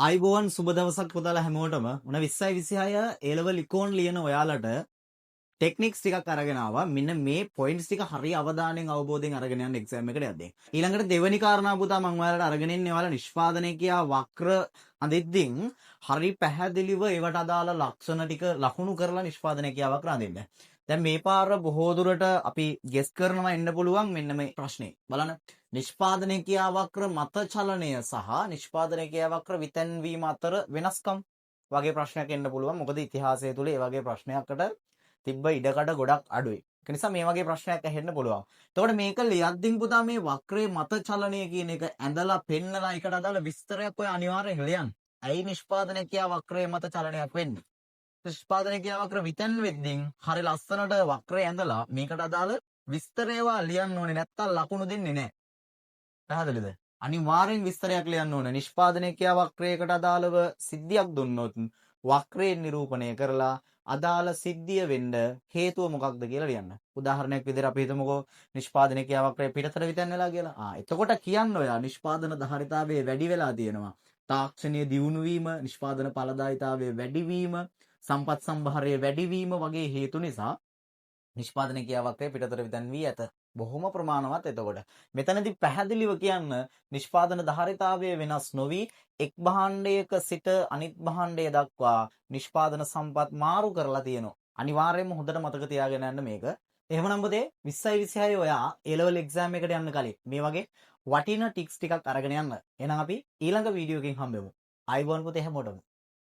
අයිබෝවන් සුබ දවසක් පුතාලා හැමෝටම මොන 20යි 26 A level ඉකෝන් ලියන ඔයාලට ටෙක්නික්ස් ටිකක් අරගෙන ආවා. මෙන්න මේ පොයින්ට්ස් ටික හරි අවධානයෙන් අවබෝධයෙන් අරගෙන යන්න එක්සෑම් එකට යද්දී. ඊළඟට දෙවෙනි කාරණා පුතා මම ඔයාලට අරගෙන ඉන්නේ ඔයාලා නිෂ්පාදනය කියා වක්‍ර අඳින්දින් හරි පැහැදිලිව ඒවට අදාළ ලක්ෂණ ටික ලකුණු කරලා නිෂ්පාදනය කියා වක්‍ර අඳින්න. දැන් මේ පාර බොහෝ දුරට අපි ගෙස් කරනවා එන්න පුළුවන් මෙන්න මේ ප්‍රශ්නේ. බලන්න. නිෂ්පාදනය කියා වක්‍ර මත චලනය සහ නිෂ්පාදනය කියා වක්‍ර විතැන්වීම අතර වෙනස්කම් වගේ ප්‍රශ්නයක් එන්න පුළුවන්. මොකද ඉතිහාසය තුල ඒ වගේ ප්‍රශ්නයකට තිබ්බ ඉඩකඩ ගොඩක් අඩුයි. ඒ නිසා මේ වගේ ප්‍රශ්නයක් ඇහෙන්න පුළුවන්. එතකොට මේක ලියද්දින් පුතා මේ වක්‍රයේ මත චලනය කියන එක ඇඳලා පෙන්නලා ඒකට අදාළ විස්තරයක් ඔය අනිවාර්යෙන් ලියන්න. ඇයි නිෂ්පාදනය කියා වක්‍රයේ මත චලනයක් වෙන්නේ? නිෂ්පාදනය කියා වක්‍ර විතැන් වෙද්දින් හරි ලස්සනට වක්‍රය ඇඳලා මේකට අදාළ විස්තරේවා ලියන්න ඕනේ නැත්තම් ලකුණු දෙන්නේ නැහැ. පැහැදිලිද? අනිවාර්යෙන් විස්තරයක් ලියන්න ඕනේ. නිෂ්පාදනය කියා වක්‍රයකට අදාළව සිද්ධියක් දුන්නොත් වක්‍රයෙන් නිරූපණය කරලා අදාළ සිද්ධිය වෙන්න හේතුව මොකක්ද කියලා ලියන්න. උදාහරණයක් විදිහට අපි හිතමුකෝ නිෂ්පාදනය කියා වක්‍රය පිටතට විතැන් වෙලා කියලා. එතකොට කියන්න ඔයා නිෂ්පාදන ධාරිතාවය වැඩි වෙලා තියෙනවා. තාක්ෂණීය දියුණු වීම, නිෂ්පාදන ඵලදායීතාවය වැඩි වීම, සම්පත් සම්භාරය වැඩි වීම වගේ හේතු නිසා නිෂ්පාදනය කියා වක්‍රය පිටතට විතැන් වී ඇත. බොහොම ප්‍රමාණවත්. එතකොට මෙතනදී පැහැදිලිව කියන්න නිෂ්පාදන ධාරිතාවය වෙනස් නොවි එක් භාණ්ඩයක සිට අනිත් භාණ්ඩය දක්වා නිෂ්පාදන සම්පත් මාරු කරලා තියෙනවා. අනිවාර්යයෙන්ම හොඳට මතක තියාගෙන යන්න මේක. එහෙමනම් පුතේ 20යි 26 ඔයා A level exam එකට යන්න කලින් මේ වගේ වටිනා ටික්ස් ටිකක් අරගෙන යන්න. එහෙනම් අපි ඊළඟ වීඩියෝ එකකින් හම්බෙමු. ආයිබෝන් පුතේ හැමෝටම.